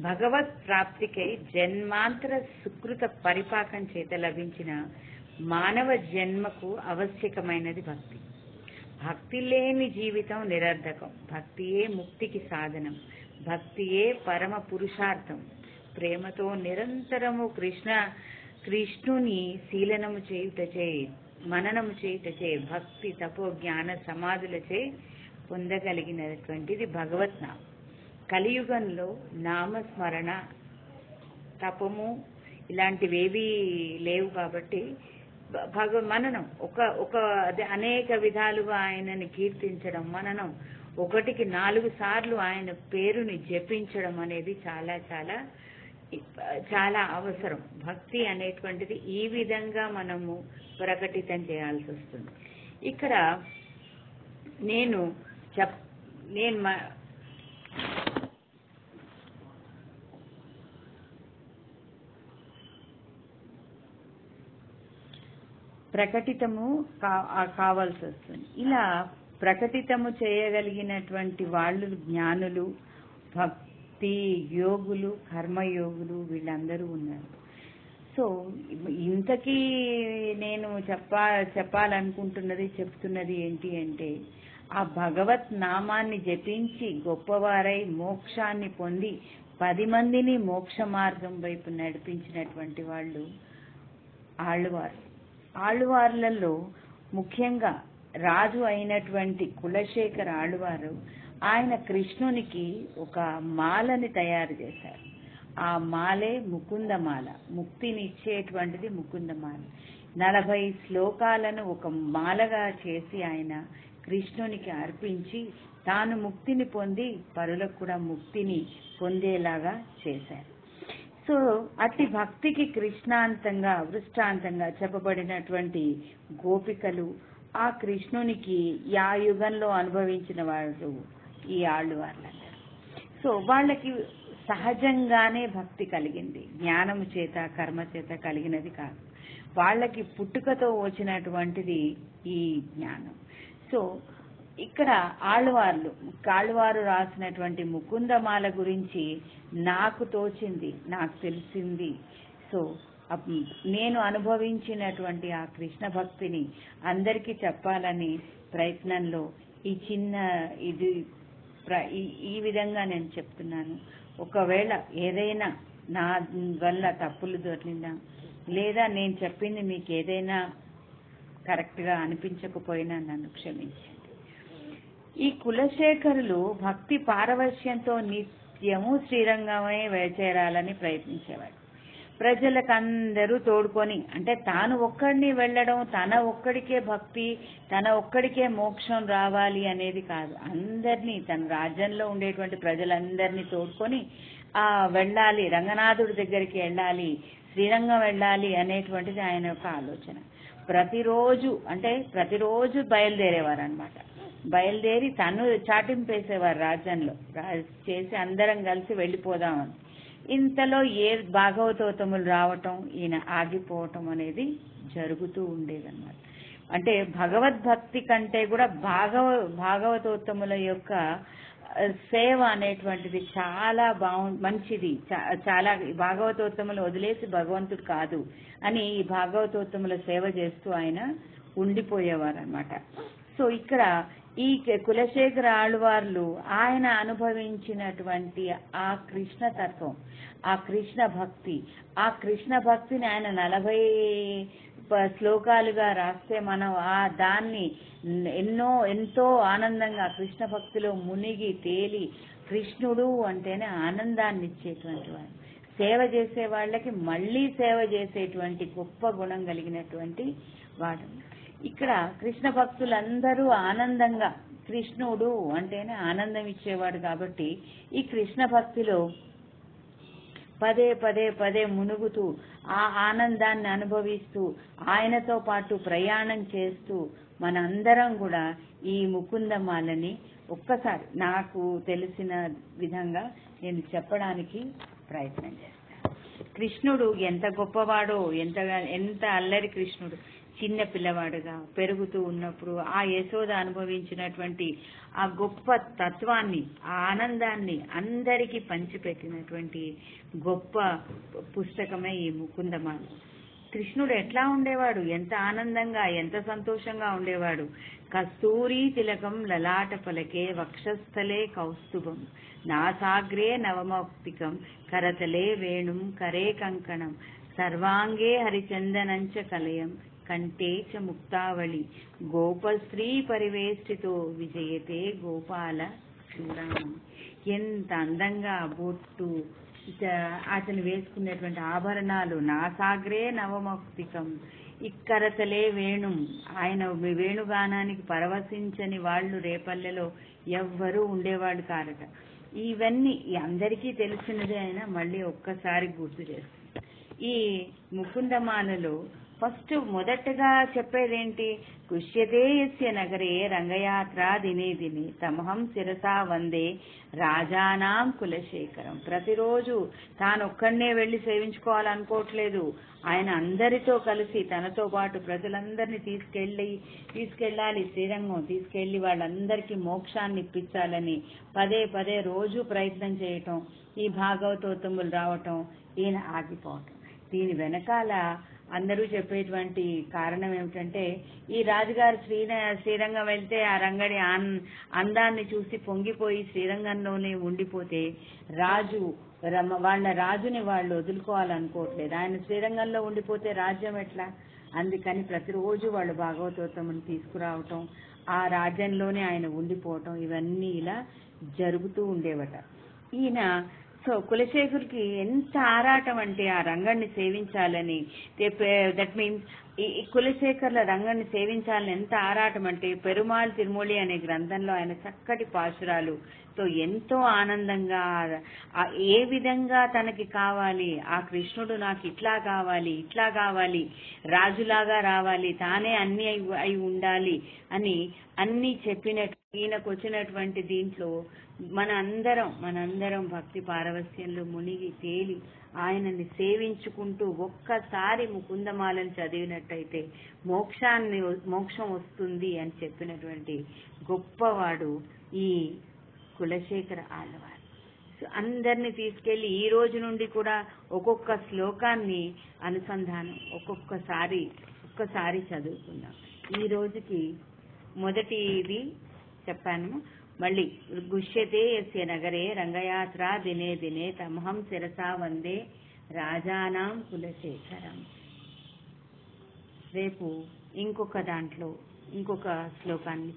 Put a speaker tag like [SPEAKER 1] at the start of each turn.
[SPEAKER 1] భగవత్ ప్రాప్తికై జన్మాంతర సుకృత పరిపాకం చేత లభించిన మానవ జన్మకు ఆవశ్యకమైనది భక్తి. భక్తి లేని జీవితం నిరర్ధకం. భక్తియే ముక్తికి సాధనం. భక్తియే పరమ పురుషార్థం. ప్రేమతో నిరంతరము కృష్ణుని శీలనము చేయుటచే, మననము చేయుటచే, భక్తి తపో జ్ఞాన సమాధులచే పొందగలిగినటువంటిది భగవత్ నామం. కలియుగంలో నామస్మరణ, తపము ఇలాంటివేవీ లేవు కాబట్టి మననం అనేక విధాలుగా ఆయనని కీర్తించడం, మననం 1-4 సార్లు ఆయన పేరుని జపించడం అనేది చాలా చాలా చాలా అవసరం. భక్తి అనేటువంటిది ఈ విధంగా మనము ప్రకటితం చేయాల్సి వస్తుంది. ఇక్కడ నేను ప్రకటితము కావాల్సి వస్తుంది. ఇలా ప్రకటితము చేయగలిగినటువంటి వాళ్ళు జ్ఞానులు, భక్తి యోగులు, కర్మయోగులు వీళ్ళందరూ ఉన్నారు. సో ఇంతకీ నేను చెప్తున్నది ఏంటి అంటే, ఆ భగవత్ నామాన్ని జపించి గొప్పవారై మోక్షాన్ని పొంది 10 మందిని మోక్ష మార్గం వైపు నడిపించినటువంటి వాళ్ళు ఆళ్వారు. ఆళ్వార్లలో ముఖ్యంగా రాజు అయినటువంటి కులశేఖర ఆళ్వారు ఆయన కృష్ణునికి ఒక మాలని తయారు చేశారు. ఆ మాలే ముకుందమాల. ముక్తిని ఇచ్చేటువంటిది ముకుందమాల. 40 శ్లోకాలను ఒక మాలగా చేసి ఆయన కృష్ణునికి అర్పించి తాను ముక్తిని పొంది పరులకు కూడా ముక్తిని పొందేలాగా చేశారు. సో అట్టి భక్తికి కృష్ణాంతంగా వృష్టాంతంగా చెప్పబడినటువంటి గోపికలు ఆ కృష్ణునికి ఆ యుగంలో అనుభవించిన వాళ్ళు ఈ ఆళ్వార్లందరూ. సో వాళ్ళకి సహజంగానే భక్తి కలిగింది. జ్ఞానము చేత కర్మ చేత కలిగినది కాదు. వాళ్ళకి పుట్టుకతో వచ్చినటువంటిది ఈ జ్ఞానం. సో ఇక్కడ ఆళ్వారు రాసినటువంటి ముకుందమాల గురించి నాకు తోచింది, నాకు తెలిసింది. సో నేను అనుభవించినటువంటి ఆ కృష్ణ భక్తిని అందరికీ చెప్పాలని ప్రయత్నంలో ఈ విధంగా నేను చెప్తున్నాను. ఒకవేళ ఏదైనా నా వల్ల తప్పులు దొరికినా లేదా నేను చెప్పింది మీకు ఏదైనా కరెక్ట్గా అనిపించకపోయినా నన్ను క్షమించండి. ఈ కులశేఖరులు భక్తి పారవశ్యంతో నిత్యము శ్రీరంగమే చేరాలని ప్రయత్నించేవాడు. ప్రజలకందరూ తోడుకొని, అంటే తాను ఒక్కడిని వెళ్ళడం, తన ఒక్కడికే భక్తి, తన ఒక్కడికే మోక్షం రావాలి అనేది కాదు. అందరినీ, తన రాజ్యంలో ఉండేటువంటి ప్రజలందరినీ తోడుకొని వెళ్ళాలి, రంగనాథుడి దగ్గరికి వెళ్ళాలి, శ్రీరంగం వెళ్ళాలి అనేటువంటిది ఆయన యొక్క ఆలోచన. ప్రతిరోజు బయలుదేరేవారు అనమాట. బయలుదేరి తను చాటింపేసేవారు రాజ్యంలో చేసి అందరం కలిసి వెళ్ళిపోదామని. ఇంతలో భాగవతోత్తములు రావటం, ఈయన ఆగిపోవటం అనేది జరుగుతూ ఉండేదన్నమాట. అంటే భగవద్భక్తి కంటే కూడా భాగవతోత్తముల యొక్క సేవ అనేటువంటిది చాలా మంచిది. చాలా భాగవతోత్తములు వదిలేసి భగవంతుడు కాదు అని ఈ భాగవతోత్తముల సేవ చేస్తూ ఆయన ఉండిపోయేవారు అనమాట. సో ఇక్కడ ఈ కులశేఖర ఆళ్వార్లు ఆయన అనుభవించినటువంటి ఆ కృష్ణ తత్వం, ఆ కృష్ణ భక్తిని ఆయన 40 శ్లోకాలుగా రాస్తే మనం దాన్ని ఎంతో ఆనందంగా కృష్ణ భక్తిలో మునిగి తేలి, కృష్ణుడు అంటేనే ఆనందాన్ని ఇచ్చేటువంటి వాడు, సేవ చేసే వాళ్ళకి మళ్లీ సేవ చేసేటువంటి గొప్ప గుణం కలిగినటువంటి వాడు. ఇక్కడ కృష్ణ భక్తులందరూ ఆనందంగా, కృష్ణుడు అంటేనే ఆనందం ఇచ్చేవాడు కాబట్టి ఈ కృష్ణ భక్తిలో పదే మునుగుతూ ఆ ఆనందాన్ని అనుభవిస్తూ ఆయనతో పాటు ప్రయాణం చేస్తూ మనందరం కూడా ఈ ముకుందమాలని ఒక్కసారి నాకు తెలిసిన విధంగా నేను చెప్పడానికి ప్రయత్నం చేస్తాను. కృష్ణుడు ఎంత గొప్పవాడో, ఎంత అల్లరి కృష్ణుడు. చిన్న పిల్లవాడుగా పెరుగుతూ ఉన్నప్పుడు ఆ యశోద అనుభవించినటువంటి ఆ గొప్ప తత్వాన్ని, ఆ ఆనందాన్ని అందరికీ పంచిపెట్టినటువంటి గొప్ప పుస్తకమే ఈ ముకుందమాల. కృష్ణుడు ఎట్లా ఉండేవాడు, ఎంత ఆనందంగా, ఎంత సంతోషంగా ఉండేవాడు. కస్తూరి తిలకం లలాట ఫలకే వక్షస్థలే కౌస్తుభం నాసాగ్రే నవమౌక్తికం కరతలే వేణుం కరే కంకణం సర్వాంగే హరిచందనంచ కలయం కంఠే చ ముక్తావళి గోపశ్రీ పరివేష్టితో విజయతే గోపాల చూడామణి. ఎంత అందంగా బొట్టు, అతను వేసుకునేటువంటి ఆభరణాలు, నాసాగ్రే నవమౌక్తికం, ఇక్కరతలే వేణుం, ఆయన వేణుగానానికి పరవశించని వాళ్ళు రేపల్లెలో ఎవ్వరూ ఉండేవాళ్ళు కారట. ఇవన్నీ అందరికీ తెలిసినదే అయినా మళ్ళీ ఒక్కసారి గుర్తు చేస్తాం. ఈ ముకుందమాలలో ఫస్ట్ మొదటగా చెప్పేదేంటి, కుష్యతే యస్య నగరే రంగయాత్ర దినే దినే తమహం శిరసా వందే రాజానాం కులశేఖరం. ప్రతిరోజు తానొక్కడనే వెళ్లి సేవించుకోవాలనుకోవట్లేదు, ఆయన అందరితో కలిసి తనతో పాటు ప్రజలందరినీ తీసుకెళ్ళాలి, శ్రీరంగం తీసుకెళ్లి వాళ్ళందరికీ మోక్షాన్ని ఇప్పించాలని పదే పదే రోజు ప్రయత్నం చేయటం, ఈ భాగవతోత్తములు రావటం, ఈయన ఆగిపోవటం. దీని వెనకాల అందరూ చెప్పేటువంటి కారణం ఏమిటంటే, ఈ రాజుగారు శ్రీరంగం వెళ్తే ఆ రంగడి అందాన్ని చూసి పొంగిపోయి శ్రీరంగంలోనే ఉండిపోతే వాళ్ళ రాజుని వాళ్ళు వదులుకోవాలనుకోవట్లేదు. ఆయన శ్రీరంగంలో ఉండిపోతే రాజ్యం ఎట్లా? అందుకని ప్రతిరోజు వాళ్ళు భాగవతోత్తముని తీసుకురావటం, ఆ రాజ్యంలోనే ఆయన ఉండిపోవటం, ఇవన్నీ ఇలా జరుగుతూ ఉండేవట. ఈయన కులశేఖరుడికి ఎంత ఆరాటం అంటే ఆ రంగడిని సేవించాలని, దట్ మీన్స్ ఈ కులశేఖర్ల రంగడిని సేవించాలని ఎంత ఆరాటం అంటే, పెరుమాళ్ తిరుమూలి అనే గ్రంథంలో ఆయన చక్కటి పాశురాలుతో ఎంతో ఆనందంగా ఏ విధంగా తనకి కావాలి, ఆ కృష్ణుడు నాకు ఇట్లా కావాలి, రాజులాగా రావాలి, తానే అన్ని అయి ఉండాలి అని అన్ని చెప్పినట్టు ఈయనకు వచ్చినటువంటి దీంట్లో మనందరం భక్తి పారవస్యంలో మునిగి తేలి ఆయనని సేవించుకుంటూ ఒక్కసారి ముకుందమాలను చదివినట్టయితే మోక్షం వస్తుంది అని చెప్పినటువంటి గొప్పవాడు ఈ కులశేఖర ఆళ్వార్. అందరినీ తీసుకెళ్లి ఈ రోజు నుండి కూడా ఒక్కొక్క శ్లోకాన్ని అనుసంధానం ఒక్కసారి చదువుకుందాం. ఈ రోజుకి మొదటిది చెప్పాను. మళ్ళీ గుష్యతే యస్య నగరే రంగయాత్ర దినే దినే తమహం శిరసా వందే రాజానాం కులశేఖరం. రేపు ఇంకొక శ్లోకాన్ని